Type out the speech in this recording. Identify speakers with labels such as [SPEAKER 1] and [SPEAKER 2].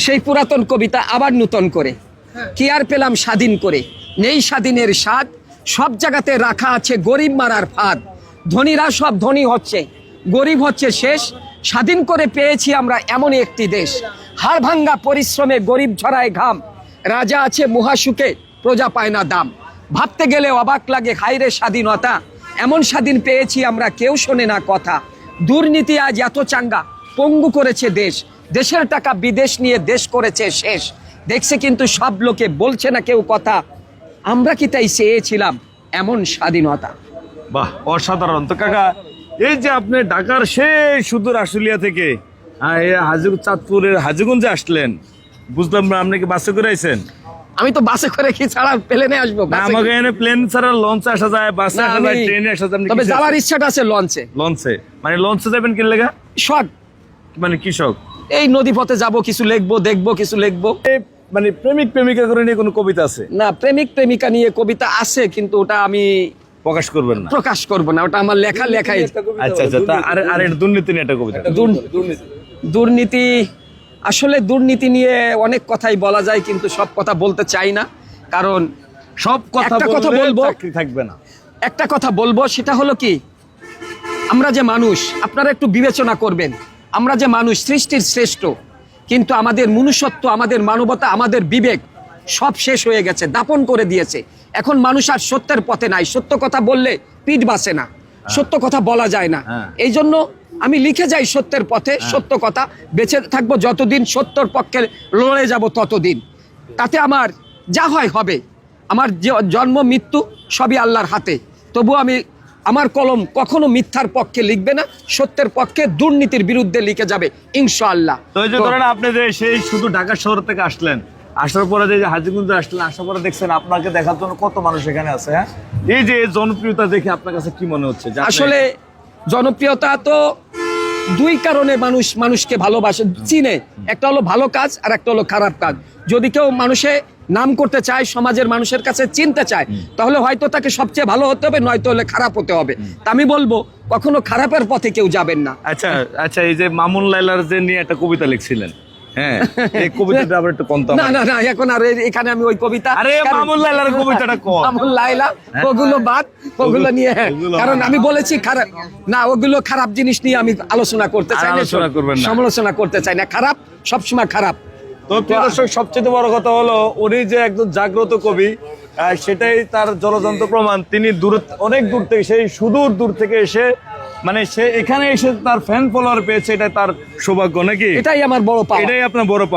[SPEAKER 1] সেই পুরাতন কবিতা আবার নূতন করে, কি আর পেলাম স্বাধীন করে, নেই স্বাধীনের স্বাদ, সব জায়গাতে রাখা আছে গরিব মারার ফাঁদ। ধনীরা সব ধনী হচ্ছে, গরিব হচ্ছে শেষ। স্বাধীন করে পেয়েছি আমরা এমন একটি দেশ, হাড় ভাঙ্গা পরিশ্রমে গরিব ঝরায় ঘাম। রাজা আছে মহাসুখে, প্রজা পায় না দাম। ভাবতে গেলে অবাক লাগে, হায়রে স্বাধীনতা, এমন স্বাধীন পেয়েছি আমরা কেউ শোনে না কথা। দুর্নীতি আজ এত চাঙ্গা, পঙ্গু করেছে দেশ, দেশের টাকা বিদেশ নিয়ে দেশ করেছে শেষ। দেখছে কিন্তু সব লোকে, বলছে না কেউ কথা, আমরা কি তাই চেয়েছিলাম এমন স্বাধীনতা।
[SPEAKER 2] বাহ, অসাধারণ। তো কাকা, এই যে আপনি ঢাকার সেই সুদূর আশুলিয়া থেকে চাঁদপুরের হাজীগঞ্জে আসলেন, বুঝলাম না আপনি কি বাসে করে আইছেন?
[SPEAKER 1] আমি তো বাসে করে কি ছাড়া প্লেনে আসবো?
[SPEAKER 2] আমাকে এখানে প্লেন ছাড়া লঞ্চে আসা যায়, বাসে আসা যায়, ট্রেনে আসা যায়।
[SPEAKER 1] তবে যাওয়ার ইচ্ছাটা আছে লঞ্চে।
[SPEAKER 2] লঞ্চে মানে লঞ্চে যাবেন কি লেগা?
[SPEAKER 1] শখ,
[SPEAKER 2] মানে কি শখ?
[SPEAKER 1] এই নদী পথে যাবো, কিছু লিখবো, দেখবো, কিছু লিখবো।
[SPEAKER 2] মানে প্রেমিক প্রেমিকা করে নিয়ে কোনো কবিতা আছে?
[SPEAKER 1] না, প্রেমিক প্রেমিকা নিয়ে কবিতা আছে, কিন্তু ওটা আমি
[SPEAKER 2] প্রকাশ করবেন না?
[SPEAKER 1] প্রকাশ করবো না, ওটা আমার লেখাই।
[SPEAKER 2] আচ্ছা আচ্ছা, আর দুর্নীতি নিয়ে একটা কবিতা।
[SPEAKER 1] দুর্নীতি, আসলে দুর্নীতি নিয়ে অনেক কথাই বলা যায়, কিন্তু সব কথা বলতে চাই না, কারণ
[SPEAKER 2] সব কথা
[SPEAKER 1] বলবো,
[SPEAKER 2] থাকবে না।
[SPEAKER 1] একটা কথা বলবো, সেটা হলো কি, আমরা যে মানুষ, আপনারা একটু বিবেচনা করবেন, আমরা যে মানুষ সৃষ্টির শ্রেষ্ঠ, কিন্তু আমাদের মনুষ্যত্ব, আমাদের মানবতা, আমাদের বিবেক সব শেষ হয়ে গেছে, দাপন করে দিয়েছে। এখন মানুষ আর সত্যের পথে নাই, সত্য কথা বললে পিঠ বাঁচে না, সত্য কথা বলা যায় না। এই জন্য আমি লিখে যাই সত্যের পথে, সত্য কথা, বেঁচে থাকবো যতদিন, সত্যর পক্ষে লড়ে যাব ততদিন। তাতে আমার যা হয় হবে, আমার জন্ম মৃত্যু সবই আল্লাহর হাতে। তবু আমি, আমার কলম কখনো মিথ্যার পক্ষে লিখবে না, সত্যের পক্ষে, দুর্নীতির বিরুদ্ধে লিখে যাবে ইনশাআল্লাহ।
[SPEAKER 2] তো এই যে ধরেন আপনি যে সেই শুধু ঢাকা শহর থেকে আসলেন, আসার পরে যে হাজীগঞ্জে আসলেন, আসার পরে দেখছেন আপনাকে দেখার জন্য কত মানুষ এখানে আছে। হ্যাঁ, এই যে জনপ্রিয়তা দেখে আপনার কাছে কি মনে হচ্ছে?
[SPEAKER 1] আসলে জনপ্রিয়তা তো দুই কারণে মানুষ মানুষকে ভালোবাসে, চিনে। একটা হলো ভালো কাজ, আর একটা হলো খারাপ কাজ। যদি কেউ মানুষে নাম করতে চায়, সমাজের মানুষের কাছে চিনতে চায়, তাহলে হয়তো তাকে সবচেয়ে ভালো হতে হবে, নয়তো হলে খারাপ হতে হবে। তা আমি বলবো, কখনো খারাপের পথে কেউ যাবেন না।
[SPEAKER 2] আচ্ছা আচ্ছা, এই যে মামুন লাইলার যে নিয়ে একটা কবিতা লিখছিলেন, হ্যাঁ, এই কবিতাটা আবার একটু কোন?
[SPEAKER 1] না না না, এখন আর এখানে আমি ওই কবিতা,
[SPEAKER 2] আরে মামুন লাইলার কবিতাটা কোন?
[SPEAKER 1] মামুন লাইলা, ওগুলো বাদ, ওগুলো নিয়ে, কারণ আমি বলেছি খারাপ না, ওগুলো খারাপ জিনিস নিয়ে আমি আলোচনা করতে চাই না, সমালোচনা করতে চাই না। খারাপ সবসময় খারাপ।
[SPEAKER 2] তো দর্শক, সবচেয়ে বড় কথা হলো উনি যে একজন জাগ্রত কবি, সেটাই তার জলযন্ত্র প্রমাণ। তিনি অনেক দূর থেকে, সেই সুদূর দূর থেকে এসে, মানে সে এখানে এসে তার ফ্যান ফলোয়ার পেয়েছে, এটা তার সৌভাগ্য নাকি?
[SPEAKER 1] এটাই আমার বড় পাওয়া,
[SPEAKER 2] এটাই আপনার বড় পাওয়া।